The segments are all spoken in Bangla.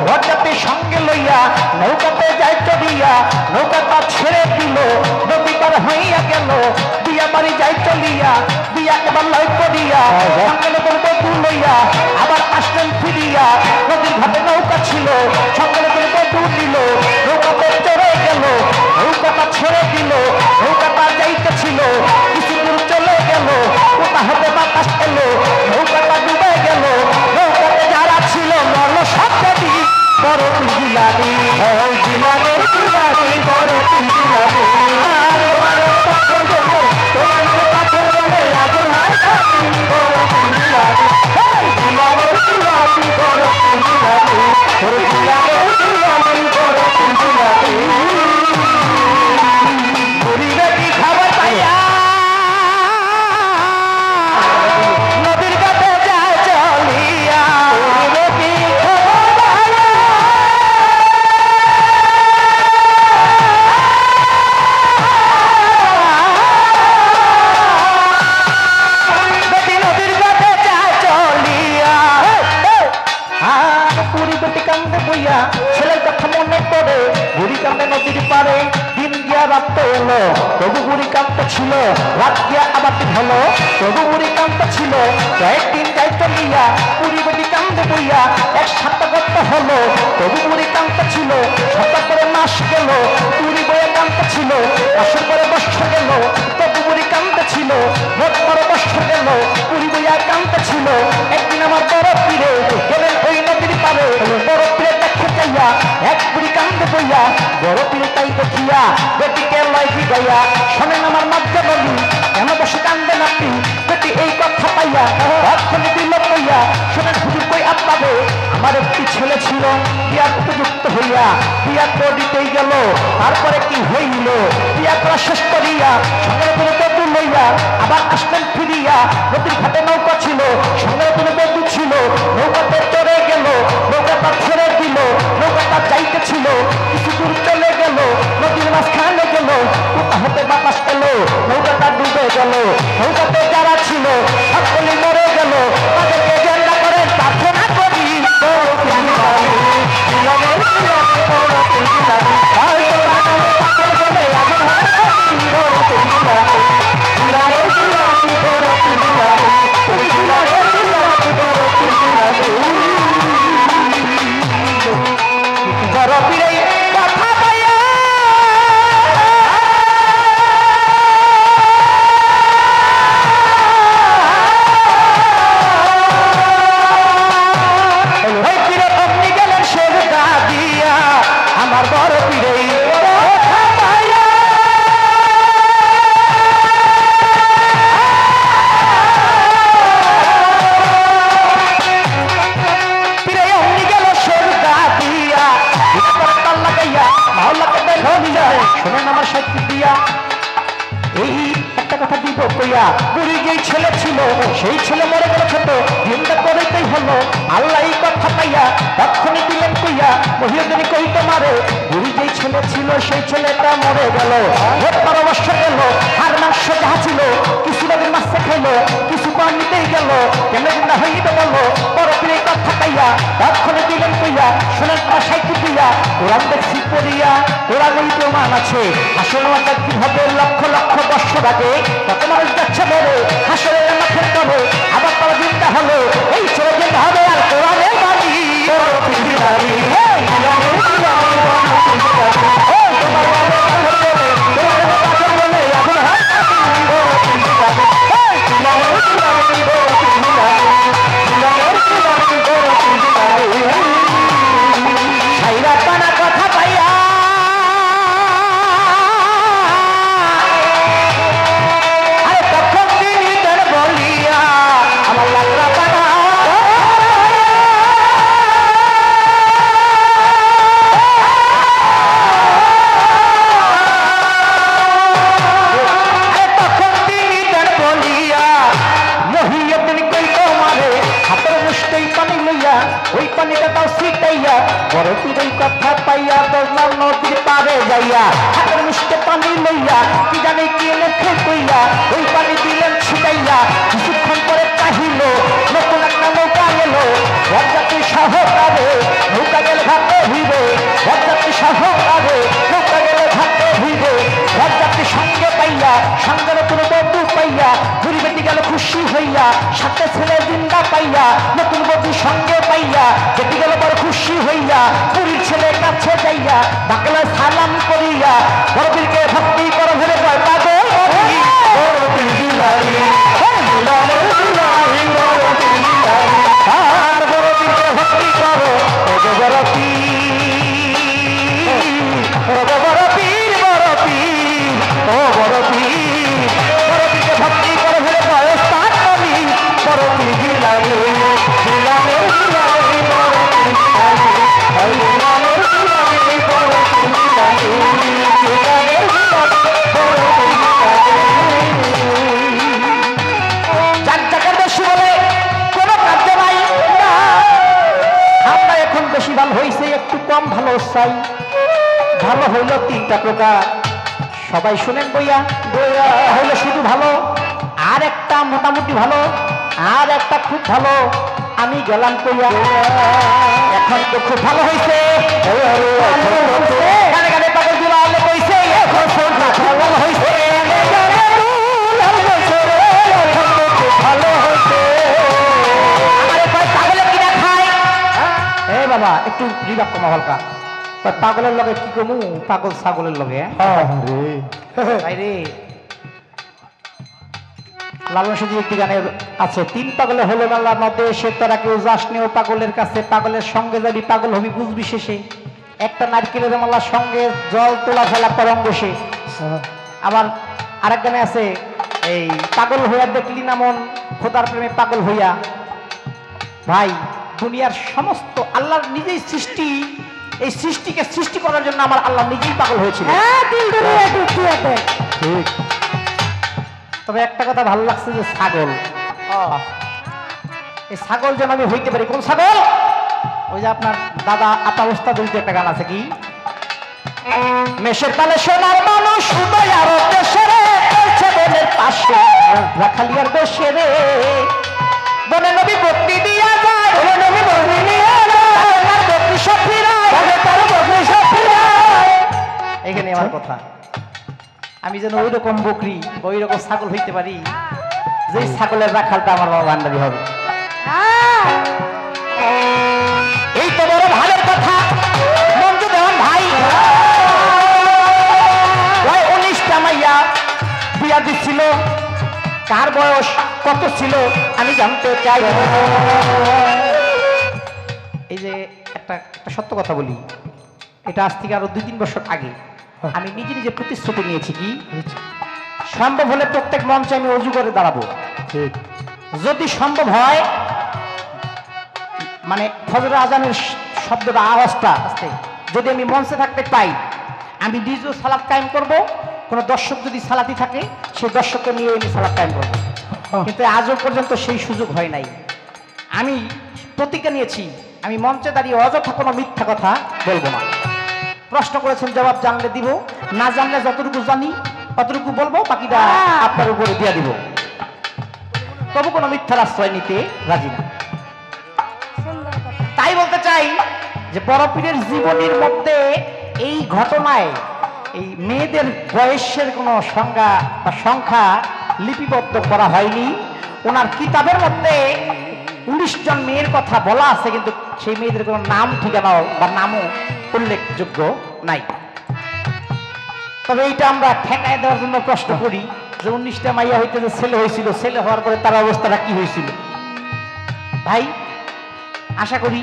বরযাত্রী সঙ্গে লইয়া নৌকাতে যাই চলিয়া নৌকাটা ছেড়ে দিল নদী পার হইয়া গেল দিয়া বাড়ি যাই চলিয়া দিয়া এবার লয় করিয়া সঙ্গে নতুন বধূ লইয়া আবার আসলেন ফিরিয়া নদীর ঘাটে নৌকা ছিল সঙ্গে নতুন বধূ নিল নৌকাতে চড়ে গেল নৌকাটা ছেড়ে দিল নৌকাটা যাইতেছিল কিছু দূর চলে গেল কোথা হতে বাতাস এলো নৌকাটা ডুবে গেল নৌকাতে যারা ছিল মরল সব নদী বড় জিলাপি জিলাপি জিলাপি বড় জিলাপি ছেলের কথা মনে পড়ে বুড়ি কান্দে নদীর পারে দিন গিয়া রাত এলো তবু বুড়ি কান্দতে ছিল রাত গিয়া আবার দিন হলো তবু বুড়ি কান্দতে ছিল কয়েকদিন যাই চলিয়া বুড়ি বুড়ি কান্দে বইয়া এক সাতগত হলো তবু বুড়ি কান্দতে ছিল সাত করে মাস গেল বুড়ি বয়ে কান্দতে ছিল মাসের পরে বছর গেল তবু বুড়ি কান্দতে ছিল ভোট পরে বছর গেল বুড়ি বইয়া কান্দতে ছিল একদিন আমার বড় পীরে গেলেন ওই নদীর পারে বড় পীরে দেখে যাইয়া এক বুড়ি কান্দে বইয়া বড় পীরে তাই দেখিয়া বেটিকে লয়কি গাইয়া শোনেন আমার মাঝে বলি কেন বসে কান্দে নাতি বেটি এই কথা পাইয়া অক্ষণে দিল কইয়া শোনেন হুজুর কই আপনাদের আমার একটি ছেলে ছিল বিয়ার উপযুক্ত হইয়া বিয়া করে দিতেই গেল তারপরে কি হইল বিয়া করা শেষ করিয়া সঙ্গে করে বধূ লইয়া আবার আসলেন ফিরিয়া নদীর ঘাটে নৌকা ছিল সঙ্গে করে বধূ ছিল নৌকাতে চড়ে গেল নৌকাটা ছেড়ে দিল নৌকাটা যাইতেছিল কিছু দূর চলে গেল নদীর মাঝখানে গেল কোথা হতে বাতাস এলো নৌকাটা ডুবে গেল নৌকাতে যারা ছিল সকলে মরে গেল তাদেরকে জেন্দা করে প্রার্থনা করি শোনেন আমার শক্তি দিয়া এই একটা কথা দিব কইয়া বুড়ি যেই ছেলে ছিল সেই ছেলে মরে গেল ছোট দিনটা করিতেই হলো আল্লাহ এই কথা পাইয়া তখনই দিলেন কইয়া মহিলাদের কইতে মারে বুড়ি যেই ছেলে ছিল সেই ছেলেটা মরে গেল 12 বছর গেল আর মাংস যাহা ছিল কিছু নদীর মাছে খাইলো কিছু পানিতেই গেল কেমন না হইতে বললো বড় পীর এই কথা পাইয়া তখনই দিলেন কইয়া শোনেন সাইকি দিয়া কোরআন দেখছি পড়িয়া কোরআনেই প্রমাণ আছে আসলে একটা কি হবে লক্ষ লক্ষ বছর আগে কত মানুষ যাচ্ছে বলে হাসরের মাঠের তবে আবার তারা চিন্তা হলো এই ছেলে যেতে হবে আর কোরআনের বাড়ি কথা পাইয়া ওই পানিটা তাও ছিটাইয়া বড় পীরের কথা পাইয়া বললাম নদীর পারে যাইয়া হাতের মুষ্টে পানি লইয়া কি জানি কি মুখে কইয়া ওই পানি দিলেন ছিটাইয়া কিছুক্ষণ পরে চাহিল নতুন একটা নৌকা এলো বরযাত্রী সহকারে নৌকা গেল ঘাট সঙ্গে নতুন বন্ধু পাইয়া ঘুরি বেটি গেল খুশি হইয়া সাথে ছেলে জিন্দা পাইয়া নতুন বন্ধু সঙ্গে পাইয়া বেটি গেল বড় খুশি হইয়া পুরীর ছেলে কাছে যাইয়া বাকলা সালাম করিয়া বড়বীরকে ভক্তি করে ফেলে কয় পাগল আর বড়বীরকে ভক্তি করো বড় পীর বড় পীর ও বড় পীর বড় পীরকে ভক্তি করে ফেলে বয়স তার কবি বড় পীর গিলালে গিলালে গিলালে বড় পীর গিলালে গিলালে বড় পীর গিলালে গিলালে বড় পীর যাক জাকার বেশি বলে কোনো কার্য নাই আমরা এখন বেশি ভালো হয়েছে একটু কম ভালো চাই ভালো হইল তিনটা প্রকার সবাই শুনেন বইয়া বইয়া হইল শুধু ভালো আর একটা মোটামুটি ভালো আর একটা খুব ভালো আমি গেলাম কইয়া এখন তো খুব ভালো হয়েছে গানে গানে পাগল দুলাল কইছে এখন ভালো হয়েছে ভালো হয়েছে আমারে কয় পাগলে কিনা খায় এ বাবা একটু রিবাক কমা হালকা পাগলের লগে কি কমু পাগল ছাগলের লগে রে লালন সাজি একটি গানে আছে তিন পাগলে হলো মেলার মধ্যে সে তোরা কেউ যাস নেও পাগলের কাছে পাগলের সঙ্গে যাবি পাগল হবি বুঝবি শেষে একটা নারকেলের মালার সঙ্গে জল তোলা ফেলা করম বসে আবার আরেক গানে আছে এই পাগল হইয়া দেখলি না মন খোদার প্রেমে পাগল হইয়া ভাই দুনিয়ার সমস্ত আল্লাহর নিজেই সৃষ্টি এই সৃষ্টিকে সৃষ্টি করার জন্য আমার আল্লাহ নিজেই পাগল হয়েছিল তবে একটা কথা ভালো লাগছে যে ছাগল এই ছাগল যেন আমি হইতে পারি কোন ছাগল ওই যে আপনার দাদা আপা অবস্থা বলতে একটা গান আছে কি মেষের তালে সোনার মানুষ উদয় আর দেশের বনের পাশে রাখালিয়ার বসে রে বনে নবী বক্তি দিয়া যায় বনে নবী বক্তি দিয়া যায় তার বক্তি সফিরা তার বক্তি সফিরা এখানে আমার কথা আমি যেন ওই রকম বকরি ওই রকম ছাগল হইতে পারি যে ছাগলের রাখালটা আমার বাবা ভান্ডারি হবে এই তো বড় ভালোর কথা মঞ্জু দেওয়ান ভাই 19টা মাইয়া বিয়া দিচ্ছিল কার বয়স কত ছিল আমি জানতে চাই এই যে একটা সত্য কথা বলি এটা আজ থেকে আরো 2-3 বছর আগে আমি নিজে নিজে প্রতিশ্রুতি নিয়েছি কি সম্ভব হলে প্রত্যেক মঞ্চে আমি অজু করে দাঁড়াবো যদি সম্ভব হয় মানে ফজর আজানের শব্দটা আওয়াজটা আসতে যদি আমি মঞ্চে থাকতে পাই আমি নিজেও সালাত কায়েম করব কোনো দর্শক যদি সালাতি থাকে সেই দর্শককে নিয়ে আমি সালাত কায়েম করবো কিন্তু আজও পর্যন্ত সেই সুযোগ হয় নাই আমি প্রতিজ্ঞা নিয়েছি আমি মঞ্চে দাঁড়িয়ে অযথা কোনো মিথ্যা কথা বলবো না প্রশ্ন করেছেন জবাব জানলে দিব না জানলে যতটুকু জানি ততটুকু বলবো বাকিটা আপনার উপরে দিয়ে দিব তবু কোনো মিথ্যার আশ্রয় নিতে রাজি না তাই বলতে চাই যে বড় পীরের জীবনীর মধ্যে এই ঘটনায় এই মেয়েদের বয়সের কোনো সংজ্ঞা বা সংখ্যা লিপিবদ্ধ করা হয়নি ওনার কিতাবের মধ্যে 19 জন মেয়ের কথা বলা আছে কিন্তু সেই মেয়েদের কোনো নাম ঠিকানাও বা নামও উল্লেখযোগ্য নাই তবে এইটা আমরা ঠেকায় দেওয়ার জন্য প্রশ্ন করি যে 19টা মাইয়া হইতে যে ছেলে হয়েছিল ছেলে হওয়ার পরে তার অবস্থাটা কি হয়েছিল ভাই আশা করি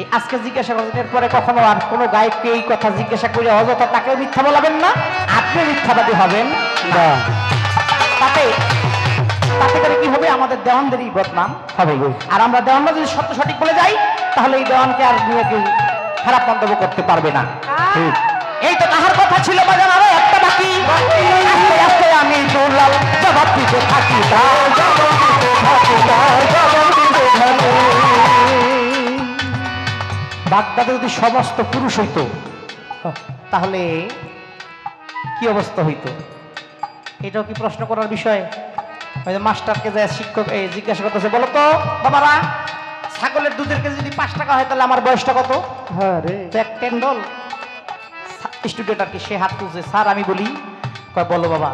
এই আজকে জিজ্ঞাসা করেন এরপরে কখনো আর কোনো গায়ককে এই কথা জিজ্ঞাসা করে অযথা তাকেও মিথ্যা বলাবেন না আপনি মিথ্যাবাদী হবেন না তাতে করে কি হবে আমাদের দেওয়ানদেরই বদনাম হবে আর আমরা দেওয়ানরা যদি সত্য সঠিক বলে যাই তাহলে এই দেওয়ানকে আর নিয়ে কেউ খারাপ মন্তব্য করতে পারবে না এই তো তাহার কথা ছিল বাজান আরো একটা বাকি আস্তে আস্তে আমি দুলাল জবাব দিতে থাকি বাগদাদে যদি সমস্ত পুরুষ হইতো তাহলে কি অবস্থা হইতো এটাও কি প্রশ্ন করার বিষয় মাস্টারকে যায় শিক্ষক জিজ্ঞাসা করতেছে বলো তো বাবারা ছাগলের দুধের কেজি যদি 5 টাকা হয় তাহলে আমার বয়সটা কত জ্যাক স্টুডেন্ট আর কি সে হাত তুলছে স্যার আমি বলি কয় বলো বাবা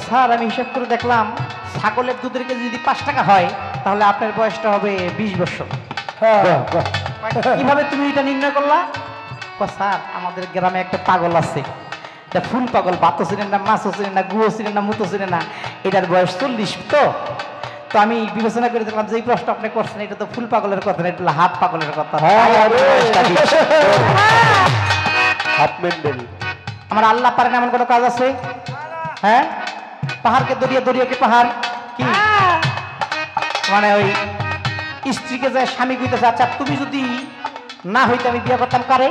স্যার আমি হিসাব করে দেখলাম ছাগলের দুধের কেজি যদি 5 টাকা হয় তাহলে আপনার বয়সটা হবে 20 বছর। কিভাবে তুমি এটা নির্ণয় করলা? স্যার আমাদের গ্রামে একটা পাগল আছে, এটা ফুল পাগল, ভাতও চিনে না, মাছও চিনে না, গুঁড়ো চিনে না, মুতো চিনে না, এটার বয়স 40। তো আমি বিবেচনা করে দেখলাম যে এই প্রশ্ন আপনি করছেন এটা তো ফুল পাগলের কথা না, এটা হাফ পাগলের কথা। আমার আল্লাহ পারেন এমন কোনো কাজ আছে? হ্যাঁ, পাহাড়কে দরিয়া, দরিয়াকে পাহাড় কি মানে ওই স্ত্রীকে যায় স্বামী কইতেছে আচ্ছা তুমি যদি না হইতে আমি বিয়ে করতাম কারে?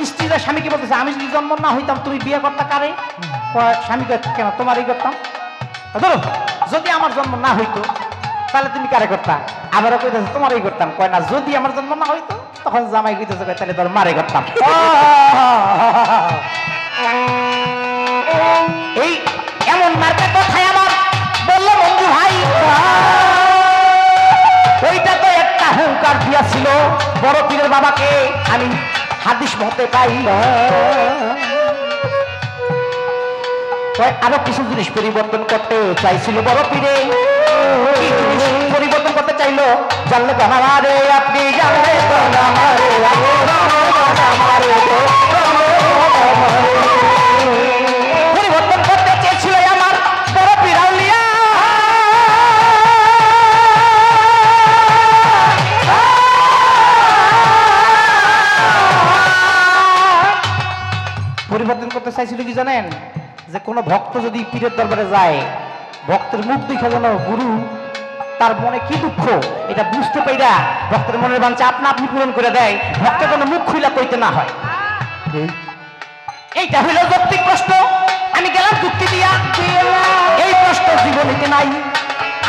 স্ত্রী যায় স্বামীকে বলতেছে আমি যদি জন্ম না হইতাম তুমি বিয়ে করতা কারে? স্বামী কেন তোমারই করতাম। ধরো যদি আমার জন্ম না হইতো তাহলে তুমি কারে করতা? আবারও কইতেছে তোমারই করতাম। কয় না যদি আমার জন্ম না হইতো তখন জামাই কইতেছে তাহলে তোর মারে করতাম। এই এমন মার্কা কথায় আমার বলল বন্ধু ভাই ওইটা তো একটা হুঙ্কার দিয়াছিল বড় পীরের বাবাকে, আমি হাদিস মতে পাই। আরো কিছু জিনিস পরিবর্তন করতে চাইছিল বড় পীরে। পরিবর্তন করতে চাইলো জানলে তো আমারে আপনি জানলে তো পরিবর্তন করতে চেয়েছিল আমার বড় পীর আউলিয়া। পরিবর্তন করতে চাইছিল কি জানেন? যে কোনো ভক্ত যদি পীরের দরবারে যায় ভক্তের মুখ দেখে যেন গুরু তার মনে কি দুঃখ এটা বুঝতে পাইরা ভক্তের মনের বাঞ্ছা আপনা আপনি পূরণ করে দেয়, ভক্তের কোনো মুখ খুইলা কইতে না হয়। এইটা হইল যৌক্তিক প্রশ্ন। আমি গেলাম যুক্তি দিয়া, এই প্রশ্ন জীবনীতে নাই।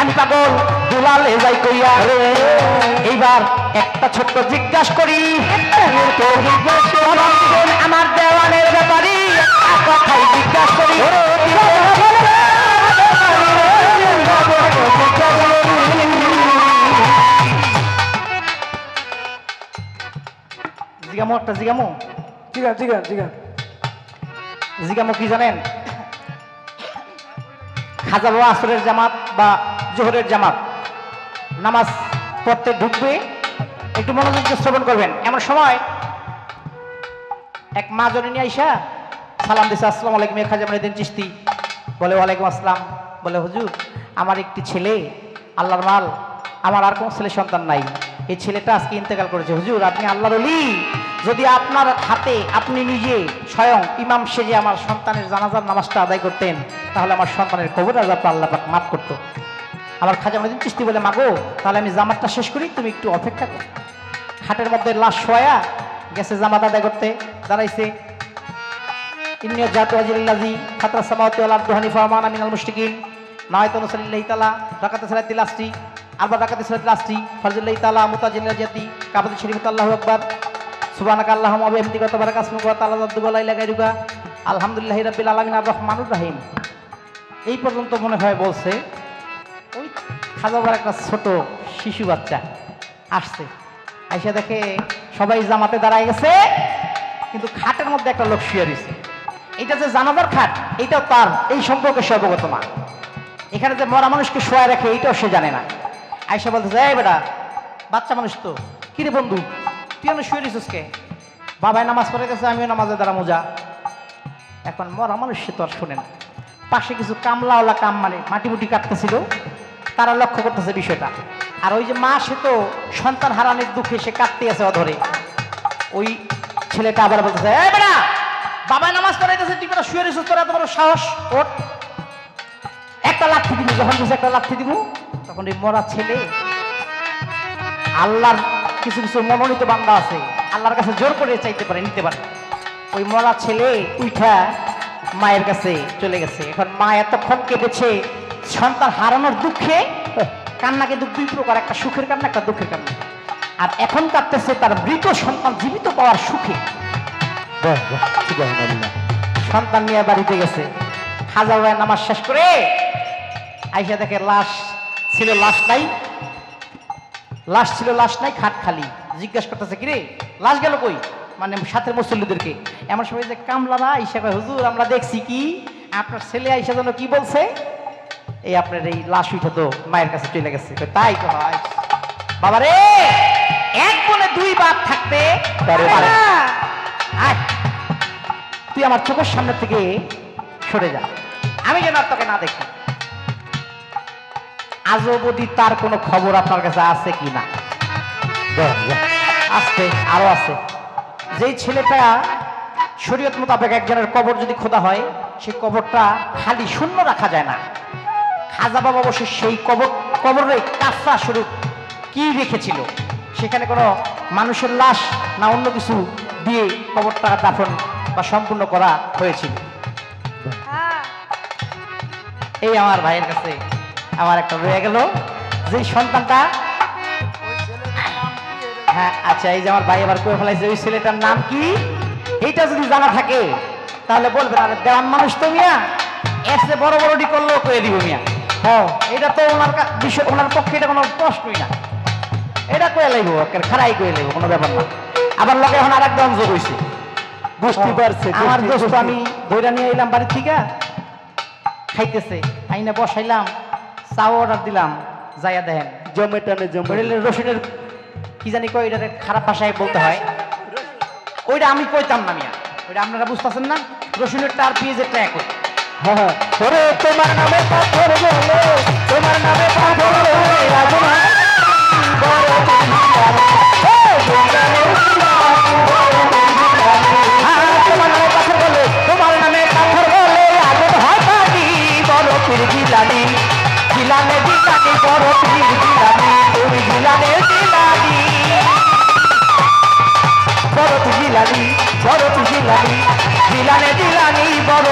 আমি পাগল দুলালে যাই কইয়া। এইবার একটা ছোট্ট জিজ্ঞাসা করি আমার দেওয়ানের ব্যাপারী কথাই জিজ্ঞাসা করি। জিগামো একটা জিগামো জিগামো কি জানেন? খাজা বাবা আসরের জামাত বা জোহরের জামাত নামাজ পড়তে ঢুকবে, একটু মনোযোগ দিয়ে শ্রবণ করবেন। এমন সময় এক মা জননী আইসা সালাম দিছে, আসসালামু আলাইকুম খাজা মঈনুদ্দিন চিশতি। বলে ওয়ালাইকুম আসসালাম। বলে হুজুর আমার একটি ছেলে আল্লাহর মাল, আমার আর কোনো ছেলে সন্তান নাই, এই ছেলেটা আজকে ইন্তেকাল করেছে। হুজুর আপনি আল্লাহর ওলি, যদি আপনার হাতে আপনি নিজে স্বয়ং ইমাম সেজে আমার সন্তানের জানাজার নামাজটা আদায় করতেন তাহলে আমার সন্তানের কবর আযাব আল্লাহ পাক মাফ করতো। আমার খাজা মঈনুদ্দিন চিশতি বলে মাগো তাহলে আমি জামাতটা শেষ করি, তুমি একটু অপেক্ষা করো। খাটের মধ্যে লাশ শোয়া গেছে জামাত আদায় করতে, দাঁড়াইছে ইন্নিয়া জাতু আজিল্লাযী ফাতারাস সামাওয়াতি ওয়াল আরদি হানিফা ওয়া মা আনা মিনাল মুশরিকিন নাওয়াইতু নাসাল্লিল্লাহি তাআলা রাকাতে সালাতিল আসরি আরবা রাকাতে সালাতিল আসরি ফারজুল্লাহি তাআলা মুতাজিল্লাল জাতি কাবাতি শরীফত আল্লাহু আকবার সুবহানাকা আল্লাহুম্মা ওয়া বিহামদিকা ওয়া তাবারাকা ইসমুকা ওয়া তাআলা জাদ্দুকা লা ইলাহা গায়রুকা আলহামদুলিল্লাহি রাব্বিল আলামিন আর রহমানুর রহিম। এই পর্যন্ত মনে হয় বলছে। ওই খাজা বাবার একটা ছোট শিশু বাচ্চা আসছে, আইসা দেখে সবাই জামাতে দাঁড়ায় গেছে কিন্তু খাটের মধ্যে একটা লোক শুয়ে রয়েছে। এইটা যে জানাজার খাট এইটাও তার এই সম্পর্কে সে অবগত না। এখানে যে মরা মানুষকে শোয়া রাখে এইটাও সে জানে না। আইসা বলতেছে এই বেটা বাচ্চা মানুষ তো কিরে বন্ধু তুই আমি শুয়ে রয়েছিস কে? বাবাই নামাজ পড়ে গেছে আমিও নামাজে দ্বারা মোজা। এখন মরা মানুষ সে তো আর শোনে না। পাশে কিছু কামলাওয়ালা কাম মানে মাটি মুটি কাটতেছিল, তারা লক্ষ্য করতেছে বিষয়টা। আর ওই যে মা সে তো সন্তান হারানোর দুঃখে সে কাটতে আছে অধরে। ওই ছেলেটা আবার বলতেছে এই বেটা বাবা নামাজ পড়াইতেছে তুই বেটা শুয়ে রয়েছিস, তোর এত বড় সাহস, ওঠ একটা লাথি দিব। যখন বলছে একটা লাথি দিব তখন এই মরা ছেলে আল্লাহর কিছু কিছু মনোনীত বান্দা আছে আল্লাহর কাছে জোর করে চাইতে পারে নিতে পারে। ওই মরা ছেলে উঠা মায়ের কাছে চলে গেছে। এখন মা এতক্ষণ কেঁদেছে সন্তান হারানোর দুঃখে, কান্না কিন্তু দুই প্রকার, একটা সুখের কান্না একটা দুঃখের কান্না। আর এখন কাঁদতেছে তার মৃত সন্তান জীবিত পাওয়ার সুখে। সন্তান নিয়ে বাড়িতে গেছে, খাজা বাবা নামাজ শেষ করে আইসা দেখে লাশ ছিল লাশ নাই, লাশ ছিল লাশ নাই, খাট খালি। জিজ্ঞাসা করতেছে কিরে লাশ গেল কই, মানে সাথে মুসল্লিদেরকে। এমন সময় যে কামলারা আইসা কয় হুজুর আমরা দেখছি কি আপনার ছেলে আইসা যেন কি বলছে, এই আপনার এই লাশ উঠে তো মায়ের কাছে চলে গেছে। তাই তো হয় বাবা রে, এক বলে দুই বাপ থাকতে পারে। আয় তুই আমার চোখের সামনে থেকে সরে যা, আমি যেন আর তোকে না দেখি। আজও অবধি তার কোনো খবর আপনার কাছে আছে কি না? আসতে আরো আছে। যেই ছেলেটা শরীয়ত মোতাবেক একজনের কবর যদি খোদা হয়, সেই কবরটা খালি শূন্য রাখা যায় না। খাজা বাবা অবশ্য সেই কবরের কাফরা স্বরূপ কি রেখেছিল, সেখানে কোনো মানুষের লাশ না অন্য কিছু দিয়ে কবরটা দাফন বা সম্পূর্ণ করা হয়েছিল। এই আমার ভাইয়ের কাছে আমার একটা রয়ে গেল, যে সন্তানটা, হ্যাঁ আচ্ছা, এই যে আমার ভাই আবার কয়ে ফেলাইছে ওই ছেলেটার নাম কি, এইটা যদি জানা থাকে তাহলে বলবেন। আরে দেওয়ান মানুষ তো মিয়া, এসে বড় বড়টি করলেও কয়ে দিব মিয়া। হ্যাঁ এটা তো ওনার বিষয়, ওনার পক্ষে এটা কোনো প্রশ্নই না, এটা কয়ে লাগবো, খারাই কয়ে লাগবো, কোনো ব্যাপার না। আবার লোকে এখন আর এক দঞ্জ হয়েছে, বুঝতে পারছে। আমার দোস্ত আমি ধৈর্য নিয়ে এলাম বাড়ি থেকে, খাইতেছে, আইনে বসাইলাম, চাও অর্ডার দিলাম, যাইয়া দেখেন জমেটানে রসুনের কি জানি কয়, এটা খারাপ ভাষায় বলতে হয়, ওইটা আমি কইতাম না মিয়া, ওইটা আপনারা বুঝতেছেন না, রসুনেরটা আর পেঁয়াজেরটা এক। তোমার নামে পাথর বলে, তোমার নামে পাথর বলে, তোমার নামে পাথর বলে আগুন হয় পানি, বড় পীর জিলানি, জিলানে জিলানি, বড় পীর জিলানি, তুমি জিলানে জিলানি, বড় পীর জিলানি, বড় পীর জিলানি, জিলানে জিলানি, বড়